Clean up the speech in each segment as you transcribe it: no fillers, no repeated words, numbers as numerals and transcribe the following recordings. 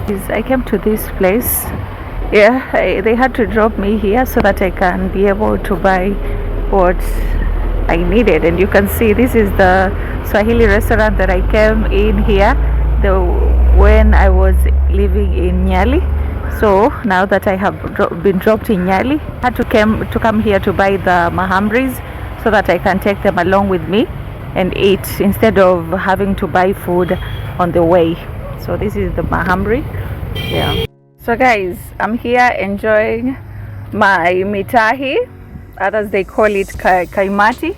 I came to this place. Yeah, they had to drop me here so that I can be able to buy what I needed. And you can see this is the Swahili restaurant that I came in here when I was living in Nyali. So now that I have been dropped in Nyali, I had to come here to buy the mahambris so that I can take them along with me and eat instead of having to buy food on the way. So this is the mahambri. Yeah. So guys, I'm here enjoying my mitahi, others they call it kaimati,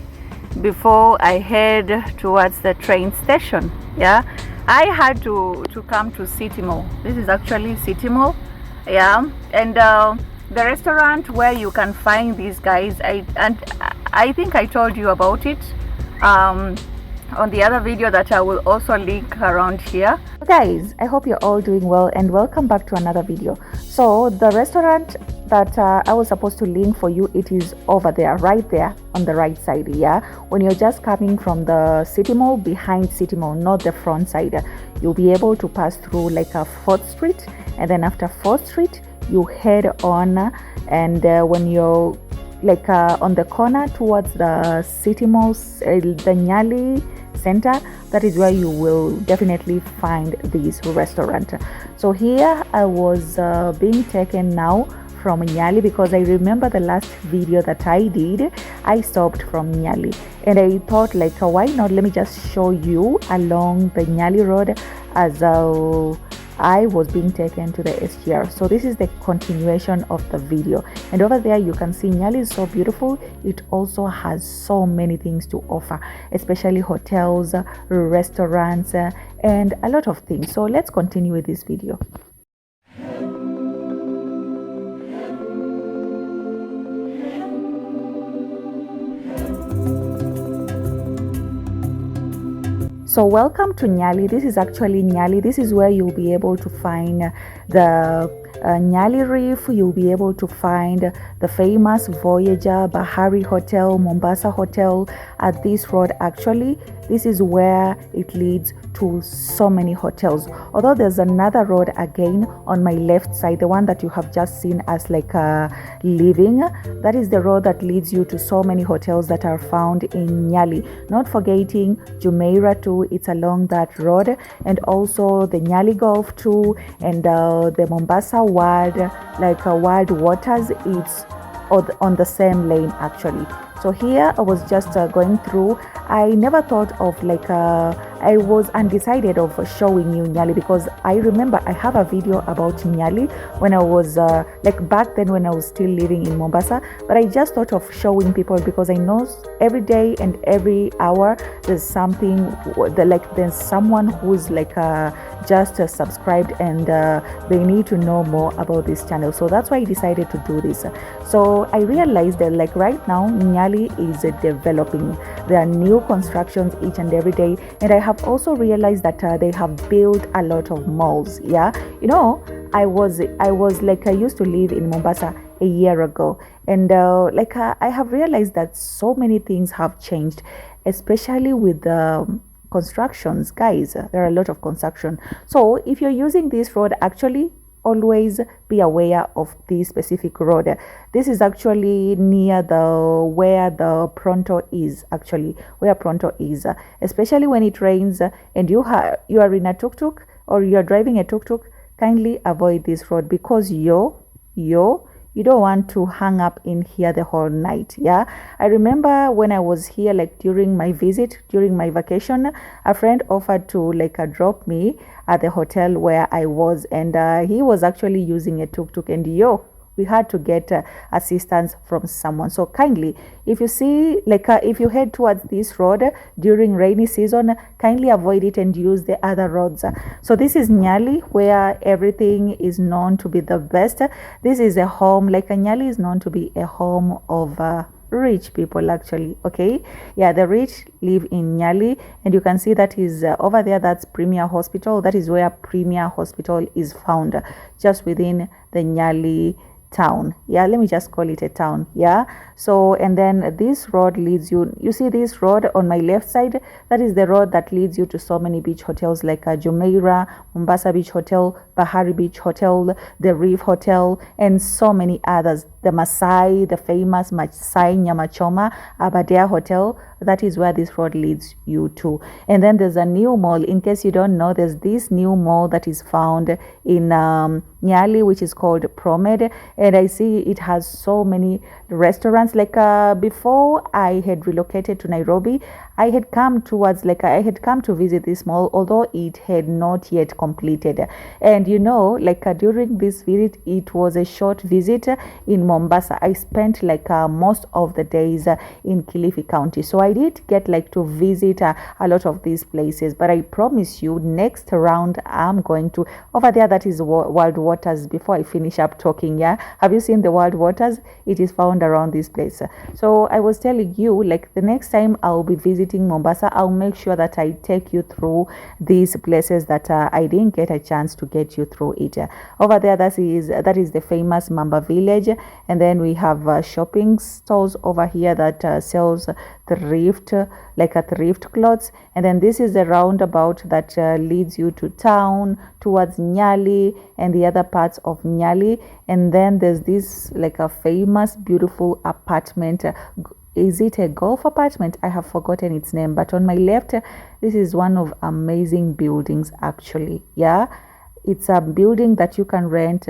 before I head towards the train station. Yeah, I had to come to City Mall. This is actually City Mall. Yeah, and the restaurant where you can find these guys, I think I told you about it on the other video that I will also link around here. Guys, I hope you're all doing well and welcome back to another video. So the restaurant that I was supposed to link for you, it is over there, right there on the right side. Yeah, when you're just coming from the City Mall, behind City Mall, not the front side, you'll be able to pass through like a 4th Street, and then after 4th Street you head on, and when you're like on the corner towards the City Mall, the Nyali Center, that is where you will definitely find this restaurant. So here I was being taken now from Nyali, because I remember the last video that I did, I stopped from Nyali, and I thought like why not, let me just show you along the Nyali Road as I was being taken to the SGR. So this is the continuation of the video, and over there you can see Nyali is so beautiful. It also has so many things to offer, especially hotels, restaurants, and a lot of things. So let's continue with this video. So welcome to Nyali. This is actually Nyali. This is where you'll be able to find the Nyali Reef. You'll be able to find the famous Voyager, Bahari Hotel, Mombasa Hotel. At this road, actually, this is where it leads to so many hotels. Although there's another road again on my left side, the one that you have just seen as like leaving, that is the road that leads you to so many hotels that are found in Nyali. Not forgetting Jumeirah too, it's along that road, and also the Nyali Golf too, and the Mombasa Wild, like Wild Waters, it's on the same lane actually. So here I was just going through. I never thought of like I was undecided of showing you Nyali, because I remember I have a video about Nyali when I was like back then when I was still living in Mombasa, but I just thought of showing people because I know every day and every hour there's something like there's someone who's like just subscribed and they need to know more about this channel. So that's why I decided to do this. So I realized that like right now Nyali is developing. There are new constructions each and every day, and I have also realized that they have built a lot of malls. Yeah, you know, I was like, I used to live in Mombasa a year ago, and like I have realized that so many things have changed, especially with the constructions. Guys, there are a lot of construction. So if you're using this road, actually always be aware of this specific road. This is actually near where the Pronto is, actually where Pronto is, especially when it rains and you are in a tuk-tuk or you are driving a tuk-tuk. Kindly avoid this road, because you don't want to hang up in here the whole night. Yeah, I remember when I was here, like during my vacation, a friend offered to like drop me at the hotel where I was, and he was actually using a tuk-tuk, and we had to get assistance from someone. So kindly, if you see like if you head towards this road during rainy season, kindly avoid it and use the other roads. So this is Nyali, where everything is known to be the best. This is a home, like Nyali is known to be a home of rich people actually. Okay, yeah, the rich live in Nyali, and you can see that is over there, that's Premier Hospital. That is where Premier Hospital is found, just within the Nyali town. Yeah, let me just call it a town. Yeah, so and then this road leads you see this road on my left side, that is the road that leads you to so many beach hotels like Jumeirah, Mombasa Beach Hotel, Bahari Beach Hotel, the Reef Hotel, and so many others. The Masai, the famous Masai Nyamachoma Abadea Hotel, that is where this road leads you to. And then there's a new mall. In case you don't know, there's this new mall that is found in Nyali, which is called Promed, and I see it has so many restaurants. Like before I had relocated to Nairobi, I had come to visit this mall, although it had not yet completed. And during this visit, it was a short visit in Mombasa. I spent most of the days in Kilifi County, so I did get to visit a lot of these places. But I promise you, next round I'm going to over there, that is World Waters. Before I finish up talking, yeah, have you seen the World Waters? It is found around this place. So I was telling you, the next time I'll be visiting Mombasa, I'll make sure that I take you through these places that I didn't get a chance to get you through it. Over there, that is the famous Mamba Village, and then we have shopping stalls over here that sells thrift, thrift clothes. And then this is the roundabout that leads you to town, towards Nyali and the other parts of Nyali. And then there's this a famous beautiful apartment. Is it a golf apartment? I have forgotten its name, but on my left, this is one of amazing buildings actually. Yeah, it's a building that you can rent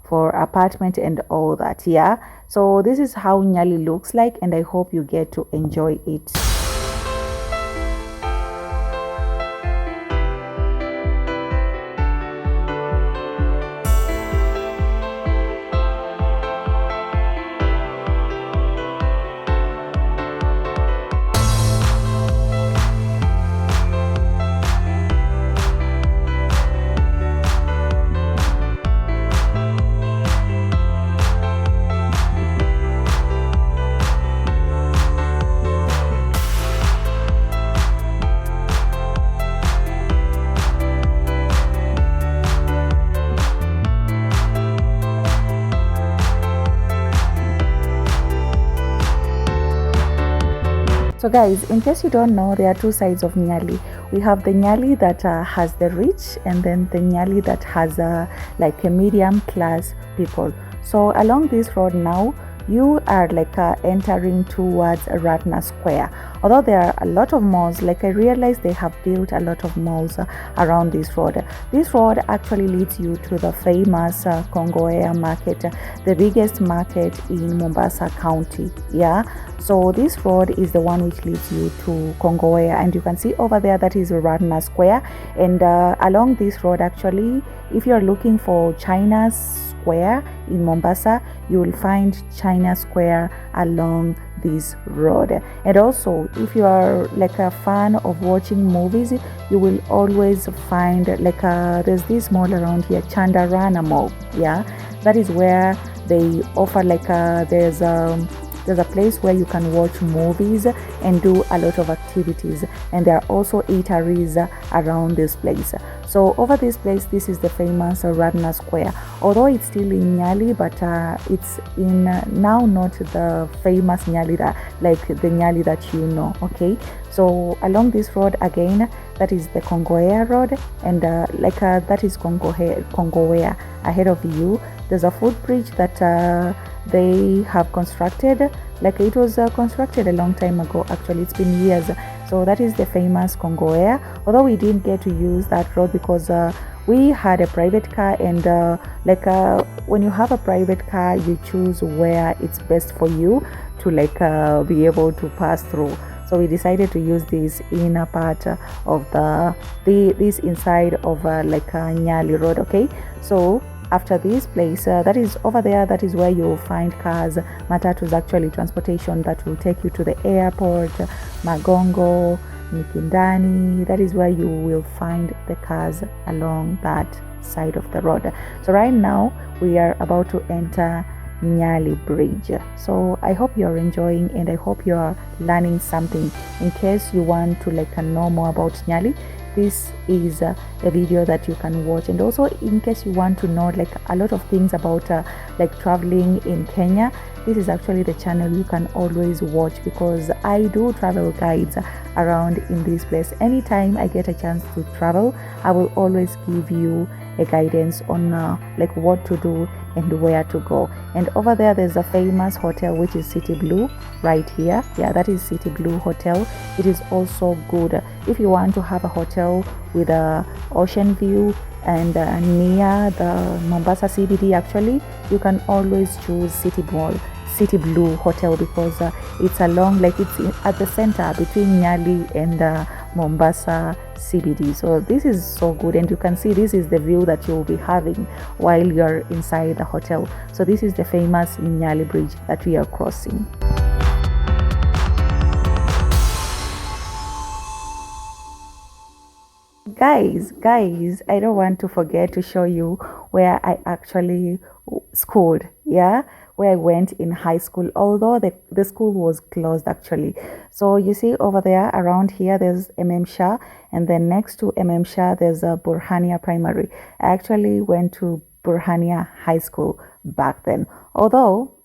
for apartment and all that. Yeah, so this is how Nyali looks like, and I hope you get to enjoy it. So guys, in case you don't know, there are two sides of Nyali. We have the Nyali that has the rich, and then the Nyali that has a medium class people. So along this road now, you are entering towards Ratna Square. Although there are a lot of malls, I realized they have built a lot of malls around this road. This road actually leads you to the famous Kongowea market, the biggest market in Mombasa County. Yeah, so this road is the one which leads you to Kongowea, and you can see over there that is Ratna Square. And along this road, actually, if you're looking for China's Square in Mombasa, you will find China Square along this road. And also, if you are a fan of watching movies, you will always find there's this mall around here, Chandarana Mall. Yeah, that is where they offer there's a place where you can watch movies and do a lot of activities, and there are also eateries around this place. So over this place, this is the famous Ratna Square. Although it's still in Nyali, but it's in now not the famous Nyali the Nyali that you know. Okay, so along this road again, that is the Kongowea Road, and that is Kongowea. Ahead of you, there's a footbridge that they have constructed. It was constructed a long time ago. Actually, it's been years. So that is the famous Kongowea. Although we didn't get to use that road because we had a private car, and when you have a private car, you choose where it's best for you to be able to pass through. So we decided to use this inner part of this inside of Nyali Road. Okay, so after this place, that is over there, that is where you'll find cars, matatus, actually transportation that will take you to the airport, Magongo, Mikindani. That is where you will find the cars along that side of the road. So right now we are about to enter Nyali Bridge. So I hope you're enjoying, and I hope you're learning something. In case you want to know more about Nyali, this is a video that you can watch. And also, in case you want to know like a lot of things about like traveling in Kenya, this is actually the channel you can always watch, because I do travel guides around in this place. Anytime I get a chance to travel, I will always give you a guidance on like what to do and where to go. And over there's a famous hotel which is City Blue right here. Yeah, that is City Blue Hotel. It is also good if you want to have a hotel with a ocean view and near the Mombasa CBD. Actually, you can always choose City Blue Hotel, because it's along, like it's at the center between Nyali and Mombasa CBD. So this is so good, and you can see this is the view that you will be having while you're inside the hotel. So this is the famous Nyali Bridge that we are crossing. Guys, I don't want to forget to show you where I actually schooled. Yeah, where I went in high school, although the school was closed actually. So you see over there around here there's Shah, and then next to Shah there's a Burhania Primary. I actually went to Burhania High School back then, although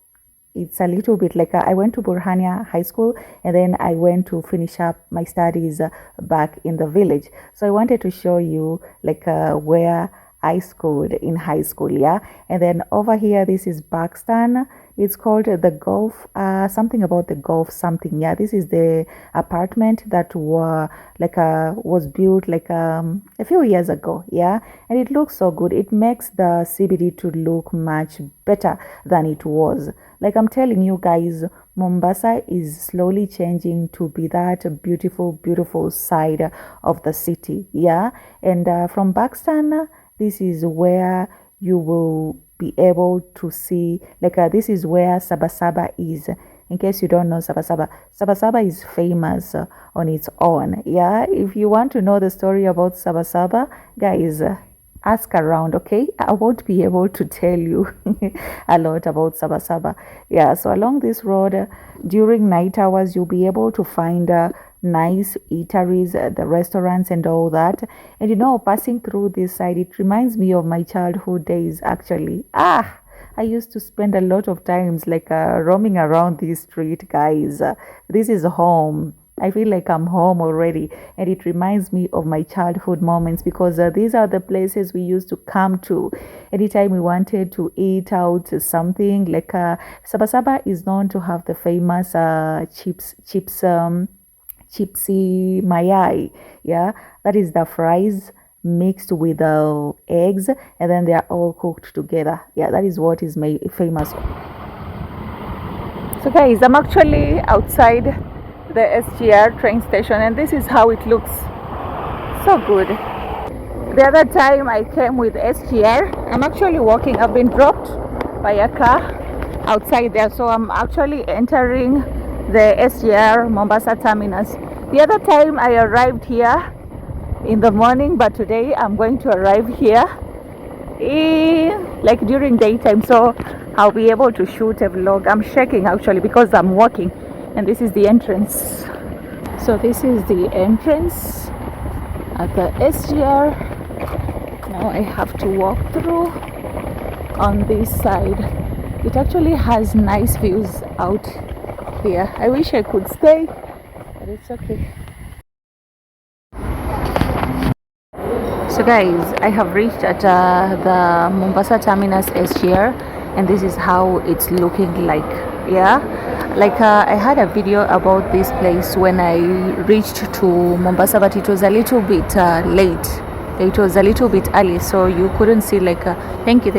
it's a little bit like I went to Burhania High School and then I went to finish up my studies back in the village. So I wanted to show you like where I schooled in high school. Yeah, and then over here this is Buxton. It's called the Golf something about the Golf something. Yeah, this is the apartment that was built like a few years ago. Yeah, and it looks so good. It makes the CBD to look much better than it was. Like I'm telling you guys, Mombasa is slowly changing to be that beautiful side of the city. Yeah, and from Buxton, this is where you will be able to see, like this is where Sabasaba is. In case you don't know Sabasaba is famous on its own. Yeah, if you want to know the story about Sabasaba, guys, ask around. Okay, I won't be able to tell you a lot about Sabasaba. Yeah, so along this road during night hours you'll be able to find nice eateries, the restaurants and all that. And you know, passing through this side, it reminds me of my childhood days actually. I used to spend a lot of times like roaming around this street, guys. This is home. I feel like I'm home already, and it reminds me of my childhood moments, because these are the places we used to come to anytime we wanted to eat out something. Like Sabasaba is known to have the famous chipsy mayai. Yeah, that is the fries mixed with eggs, and then they are all cooked together. Yeah, that is what is famous. So guys, I'm actually outside the SGR train station, and this is how it looks. So good. The other time I came with SGR, I'm actually walking. I've been dropped by a car outside there, so I'm actually entering the SGR MOmbasa Terminus. The other time I arrived here in the morning, but today I'm going to arrive here like during daytime, so I'll be able to shoot a vlog. I'm shaking actually because I'm walking, and this is the entrance. So this is the entrance at the SGR. Now I have to walk through on this side. It actually has nice views out here. I wish I could stay, but it's okay. So guys, I have reached at the Mombasa Terminus SGR, and this is how it's looking like. Yeah, like I had a video about this place when I reached to Mombasa, but it was a little bit late. It was a little bit early, so you couldn't see like thank you,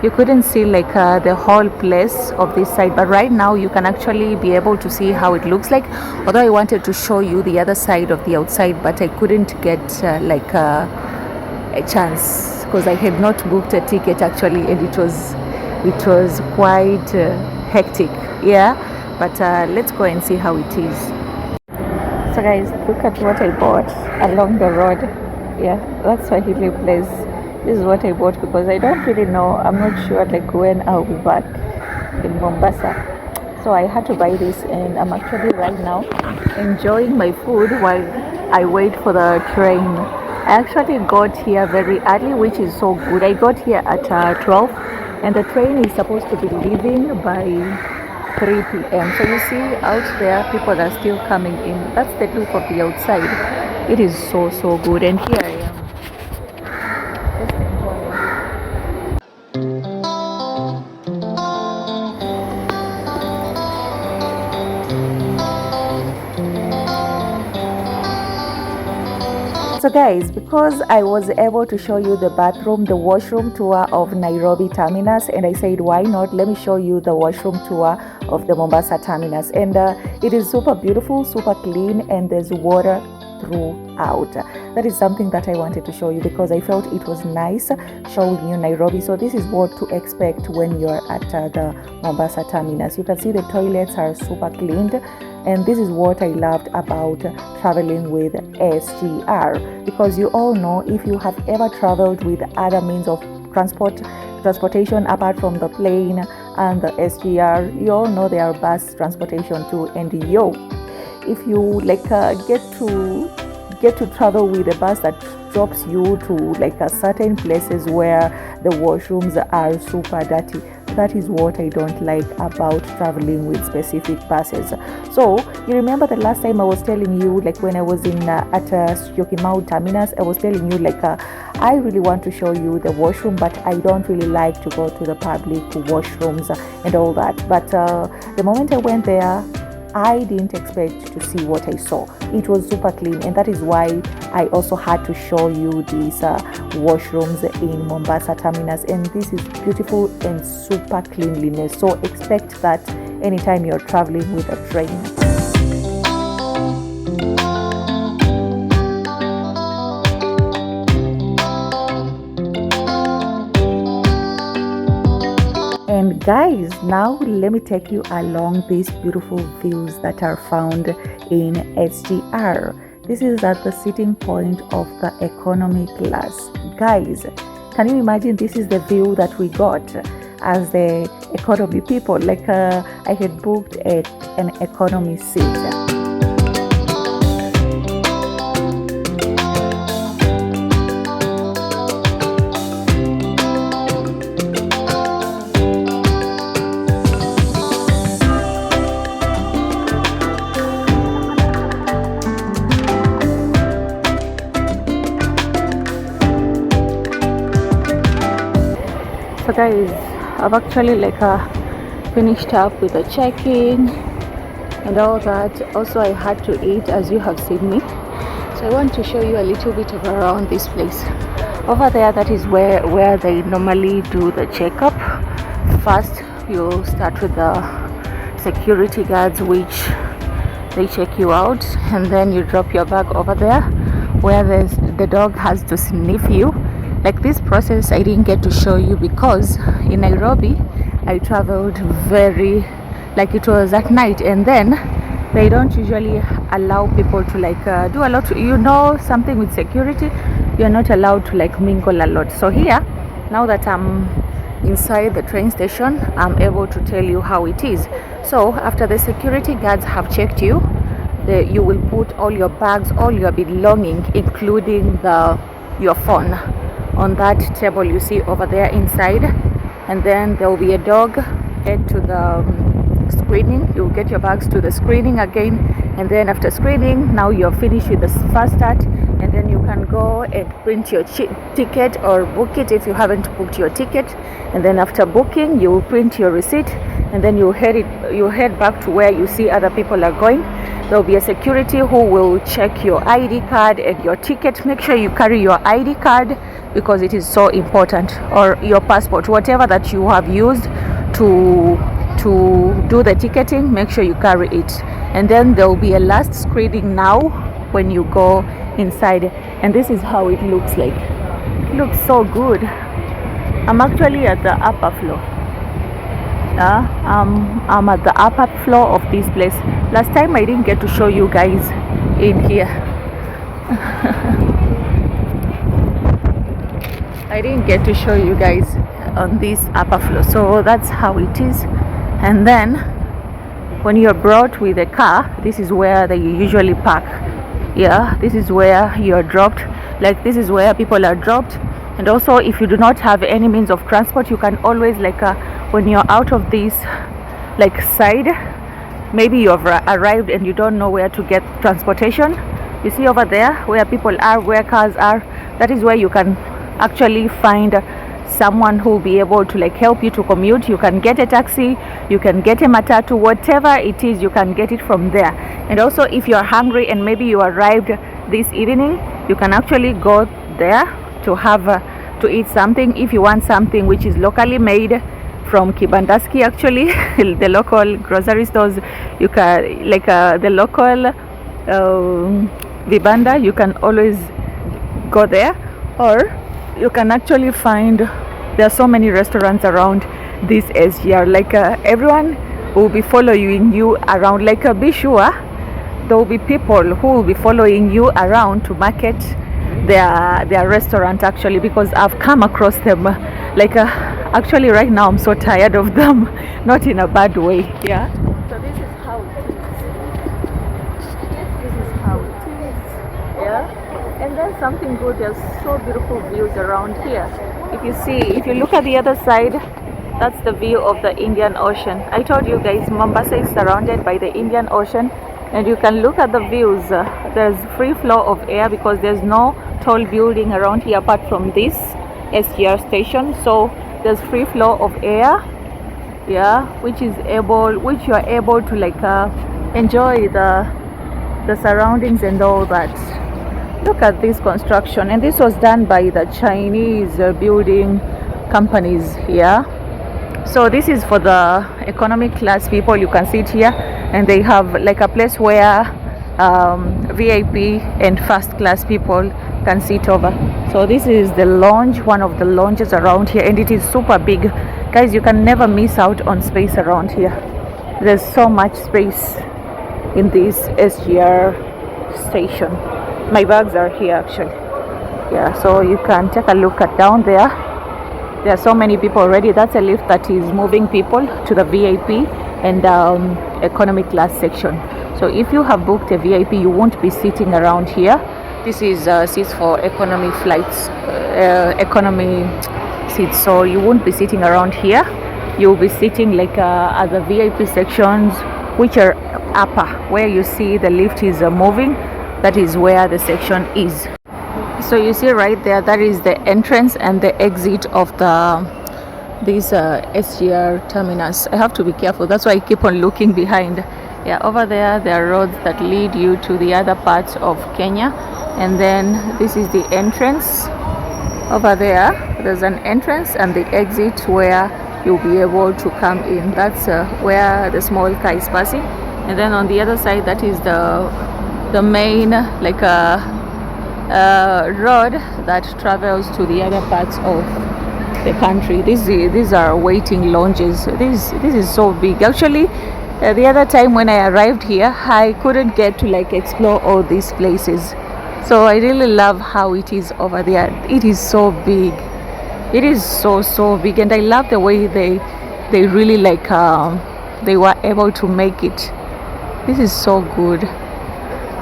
you couldn't see like the whole place of this side. But right now you can actually be able to see how it looks like, although I wanted to show you the other side of the outside, but I couldn't get like a chance because I had not booked a ticket actually, and it was quite hectic. Yeah, but let's go and see how it is. So guys, look at what I bought along the road. Yeah, that's Swahili place. This is what I bought because I don't really know, I'm not sure like when I'll be back in Mombasa. So I had to buy this, and I'm actually right now enjoying my food while I wait for the train. I actually got here very early, which is so good. I got here at 12, and the train is supposed to be leaving by 3 p.m. So you see out there, people are still coming in. That's the look of the outside. It is so good, and here I am. Just enjoying. So guys, because I was able to show you the bathroom, the washroom tour of Nairobi Terminus, and I said why not, let me show you the washroom tour of the Mombasa Terminus. And it is super beautiful, super clean, and there's water throughout. That is something that I wanted to show you because I felt it was nice showing you Nairobi. So this is what to expect when you're at the Mombasa Terminus. You can see the toilets are super cleaned, and this is what I loved about traveling with SGR, because you all know, if you have ever traveled with other means of transportation apart from the plane and the SGR, you all know there are bus transportation too. And if you like get to travel with a bus that drops you to like a certain places where the washrooms are super dirty, that is what I don't like about traveling with specific buses. So you remember the last time I was telling you, like when I was in at Syokimau Terminus, I was telling you like I really want to show you the washroom, but I don't really like to go to the public washrooms and all that. But the moment I went there, I didn't expect to see what I saw. It was super clean, and that is why I also had to show you these washrooms in Mombasa Terminus. And this is beautiful and super cleanliness. So expect that anytime you're traveling with a train. And guys, now let me take you along these beautiful views that are found in SGR. This is at the sitting point of the economy class. Guys, can you imagine this is the view that we got as the economy people? Like I had booked an economy seat. So guys, I've actually finished up with the check-in and all that. Also, I had to eat, as you have seen me. So I want to show you a little bit of around this place. Over there, that is where they normally do the checkup. First, you'll start with the security guards, which they check you out, and then you drop your bag over there where the dog has to sniff you. Like this process I didn't get to show you because in Nairobi I traveled it was at night, and then they don't usually allow people to do a lot. Something with security, you're not allowed to mingle a lot. So here, now that I'm inside the train station, I'm able to tell you how it is. So after the security guards have checked you, you will put all your bags, all your belongings, including your phone, on that table you see over there inside, and then there will be a dog head to the screening. You'll get your bags to the screening again, and then after screening, now you're finished with the first start, and then you can go and print your ticket or book it if you haven't booked your ticket. And then after booking, you will print your receipt, and then you head back to where you see other people are going. There will be a security who will check your ID card and your ticket. Make sure you carry your ID card because it is so important, or your passport, whatever that you have used to do the ticketing, make sure you carry it. And then there will be a last screening now when you go inside, and this is how it looks like. It looks so good. I'm actually at the upper floor. I'm at the upper floor of this place. Last time I didn't get to show you guys in here. I didn't get to show you guys on this upper floor. So that's how it is. And then when you're brought with a car, this is where they usually park. Yeah, this is where you're dropped. Like, this is where people are dropped. And also, if you do not have any means of transport, you can always, like, when you're out of this like side, maybe you've arrived and you don't know where to get transportation, you see over there where people are, where cars are, that is where you can actually find someone who will be able to like help you to commute. You can get a taxi, you can get a matatu, whatever it is, you can get it from there. And also, if you're hungry and maybe you arrived this evening, you can actually go there to have to eat something. If you want something which is locally made from Kibandaski, actually the local grocery stores, you can like the local vibanda, you can always go there. Or you can actually find, there are so many restaurants around this SGR, like everyone will be following you around. Like be sure there will be people who will be following you around to market their restaurant, actually, because I've come across them like actually right now I'm so tired of them, not in a bad way. Yeah, so this is how it is. This is how it is. Yeah, and there's something good, there's so beautiful views around here. If you see, if you look at the other side, that's the view of the Indian Ocean. I told you guys Mombasa is surrounded by the Indian Ocean, and you can look at the views. There's free flow of air because there's no tall building around here apart from this SGR station, so there's free flow of air. Yeah, which you are able to like enjoy the surroundings and all that. Look at this construction, and this was done by the Chinese building companies here. So this is for the economy class people. You can sit here and they have like a place where VIP and first class people can sit over. So this is the lounge, one of the lounges around here, and it is super big. Guys, you can never miss out on space around here. There's so much space in this SGR station. My bags are here actually. Yeah, so you can take a look at down there. There are so many people already. That's a lift that is moving people to the VIP and economy class section. So if you have booked a VIP, you won't be sitting around here. This is seats for economy flights, economy seats. So you won't be sitting around here. You'll be sitting like at the VIP sections, which are upper, where you see the lift is moving. That is where the section is. So you see right there, that is the entrance and the exit of this SGR Terminus. I have to be careful, that's why I keep on looking behind. Yeah, over there are roads that lead you to the other parts of Kenya, and then this is the entrance. Over there's an entrance and the exit where you'll be able to come in. That's where the small car is passing, and then on the other side, that is the main like road that travels to the other parts of the country. These are waiting lounges. This is so big. Actually, the other time when I arrived here, I couldn't get to like explore all these places. So I really love how it is over there. It is so big. It is so big, and I love the way they really like they were able to make it. This is so good.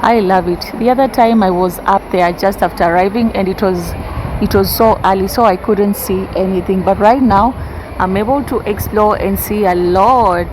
I love it. The other time I was up there just after arriving, and it was so early, so I couldn't see anything. But right now I'm able to explore and see a lot.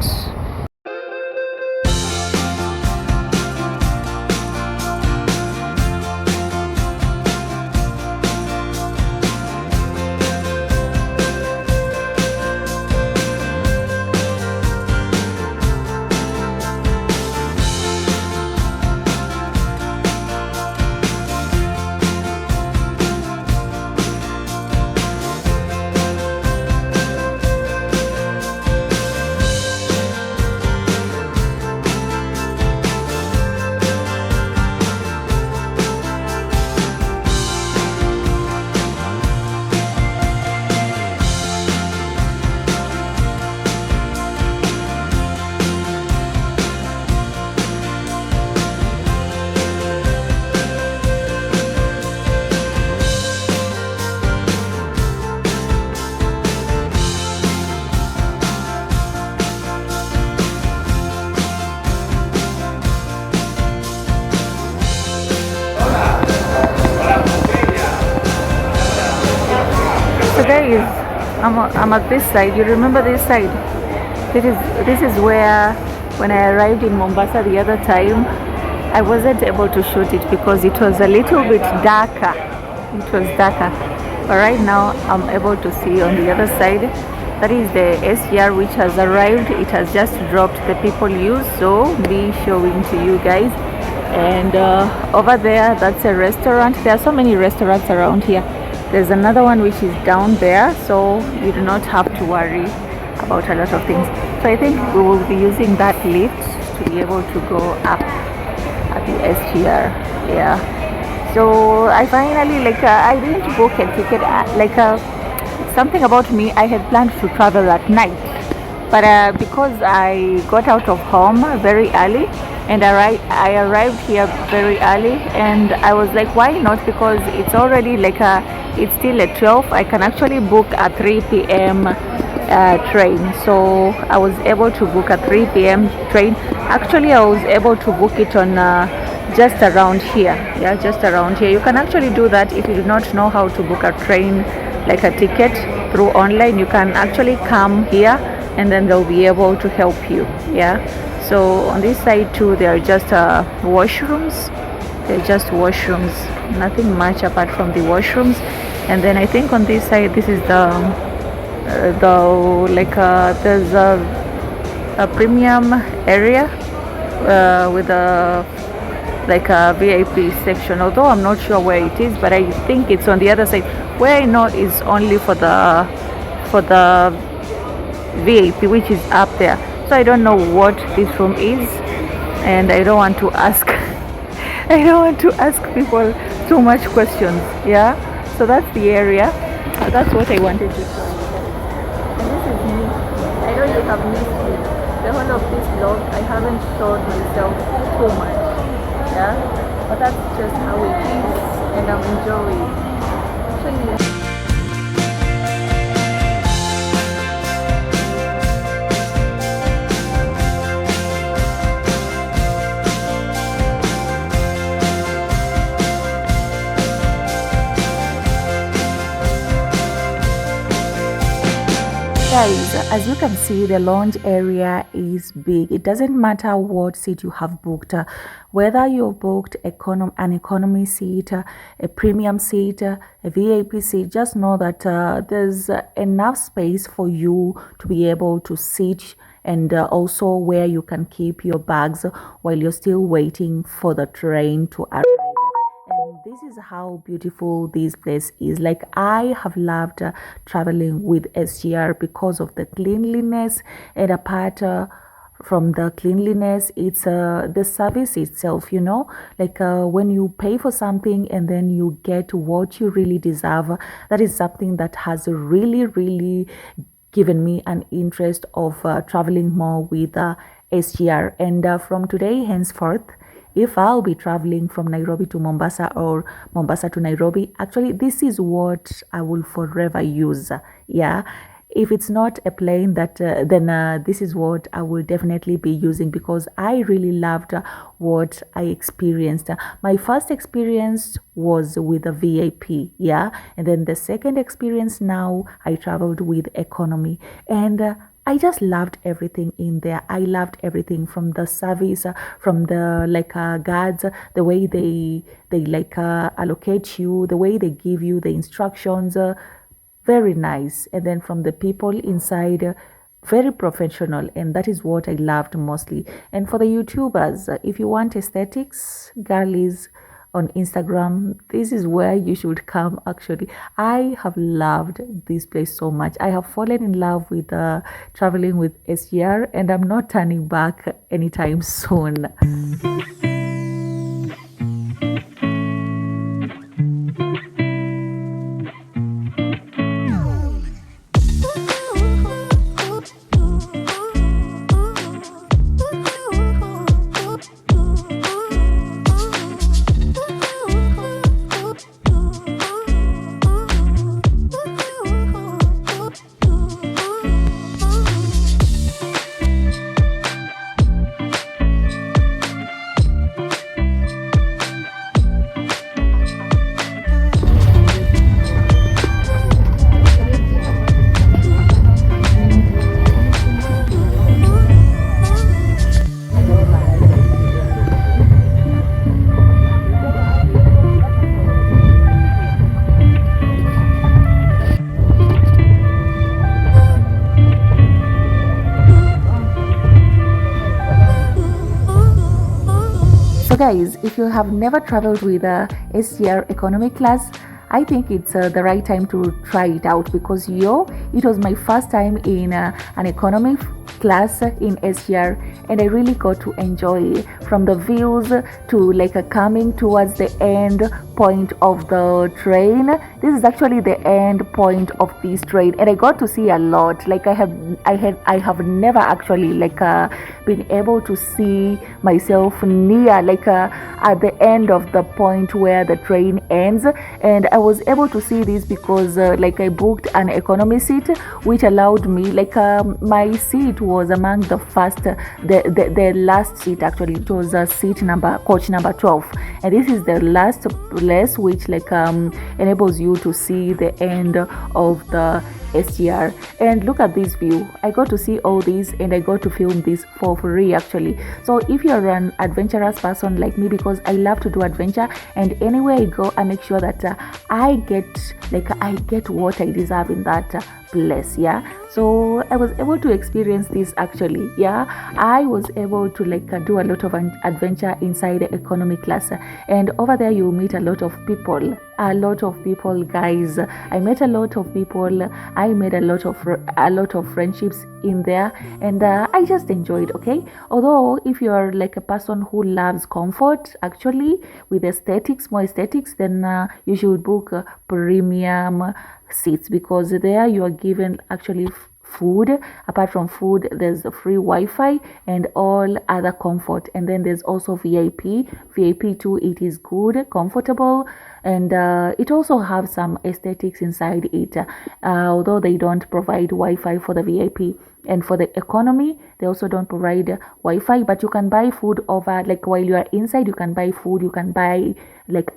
guys, I'm at this side. You remember this side? This is where, when I arrived in Mombasa the other time, I wasn't able to shoot it because it was a little bit darker. It was darker. But right now I'm able to see on the other side. That is the SGR which has arrived. It has just dropped the people use, so be showing to you guys. And over there, that's a restaurant. There are so many restaurants around here. There's another one which is down there, so you do not have to worry about a lot of things. So I think we will be using that lift to be able to go up at the SGR. Yeah. So I finally, I didn't book a ticket. Something about me, I had planned to travel at night, but because I got out of home very early, and I arrived here very early, and I was like, why not? Because it's already it's still at 12. I can actually book a 3 p.m. Train. So I was able to book a 3 p.m. train. Actually, I was able to book it on just around here. Yeah, just around here. You can actually do that if you do not know how to book a train, like a ticket through online. You can actually come here, and then they'll be able to help you. Yeah. So on this side too, there are just washrooms. They're just washrooms, nothing much apart from the washrooms. And then I think on this side, this is there's a premium area with a VIP section. Although I'm not sure where it is, but I think it's on the other side. Where I know is only for the VIP, which is up there. So I don't know what this room is, and I don't want to ask I don't want to ask people too much questions. Yeah, so that's the area. That's what I wanted to show you. And this is me. I know you have missed me. The whole of this vlog, I haven't showed myself too much. Yeah, but that's just how it is, and I'm enjoying. Actually, guys, as you can see, the lounge area is big. It doesn't matter what seat you have booked, whether you've booked an economy seat, a premium seat, a VIP seat. Just know that there's enough space for you to be able to sit, and also where you can keep your bags while you're still waiting for the train to arrive. And this is how beautiful this place is. Like, I have loved traveling with SGR because of the cleanliness, and apart from the cleanliness, it's the service itself, when you pay for something and then you get what you really deserve. That is something that has really given me an interest of traveling more with SGR. And from today henceforth, if I'll be traveling from Nairobi to Mombasa or Mombasa to Nairobi, actually this is what I will forever use. Yeah, if it's not a plane, then this is what I will definitely be using, because I really loved what I experienced. My first experience was with a VIP, yeah, and then the second experience, now I traveled with economy, and I just loved everything in there. I loved everything from the service, from the guards, the way they allocate you, the way they give you the instructions, very nice. And then from the people inside, very professional, and that is what I loved mostly. And for the YouTubers, if you want aesthetics, girlies on Instagram, this is where you should come. Actually, I have loved this place so much. I have fallen in love with traveling with SGR, and I'm not turning back anytime soon. guys, if you have never traveled with a SGR economy class, I think it's the right time to try it out, because it was my first time in an economy class in SGR, and I really got to enjoy from the views to coming towards the end point of the train. This is actually the end point of this train, and I got to see a lot. I have never actually been able to see myself near at the end of the point where the train ends, and I was able to see this because I booked an economy seat, which allowed me my seat was among the first the last seat. Actually, it was coach number 12, and this is the last place, which enables you to see the end of the SGR. And look at this view. I got to see all this, and I got to film this for free actually. So if you're an adventurous person like me, because I love to do adventure, and anywhere I go I make sure that I get what I deserve in that place. So I was able to experience this actually. I was able to do a lot of adventure inside the economy class, and over there you meet a lot of people, guys. I met a lot of people. I made a lot of friendships in there, and I just enjoyed. Okay, although if you are a person who loves comfort actually with more aesthetics, then you should book premium seats, because there you are given actually food. Apart from food, there's the free Wi-Fi and all other comfort, and then there's also VIP too. It is good, comfortable, and it also have some aesthetics inside it, although they don't provide Wi-Fi for the VIP. And for the economy, they also don't provide Wi-Fi, but you can buy food over, while you are inside, you can buy food, you can buy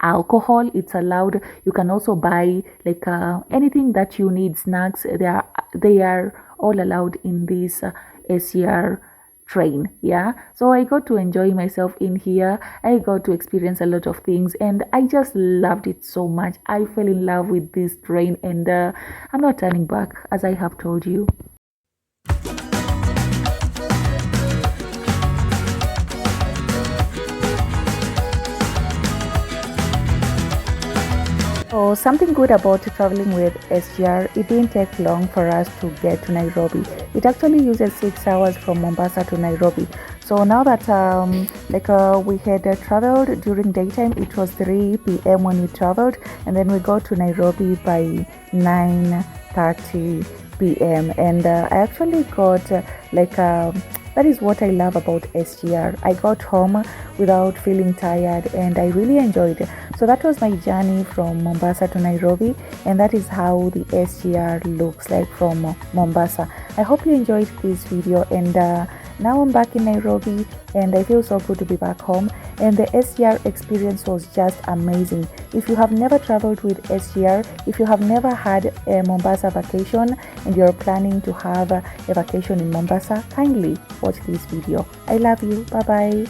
alcohol, it's allowed. You can also buy anything that you need, snacks. They are all allowed in this SGR train. So I got to enjoy myself in here. I got to experience a lot of things, and I just loved it so much. I fell in love with this train, and I'm not turning back, as I have told you. So something good about traveling with SGR, it didn't take long for us to get to Nairobi. It actually uses 6 hours from Mombasa to Nairobi. So now that we had traveled during daytime, it was 3 p.m. when we traveled, and then we got to Nairobi by 9:30 p.m. and I actually got that is what I love about SGR. I got home without feeling tired, and I really enjoyed it. So that was my journey from Mombasa to Nairobi, and that is how the SGR looks like from Mombasa. I hope you enjoyed this video, and now I'm back in Nairobi, and I feel so good to be back home, and the SGR experience was just amazing. If you have never traveled with SGR, if you have never had a Mombasa vacation and you're planning to have a vacation in Mombasa, kindly watch this video. I love you. Bye bye.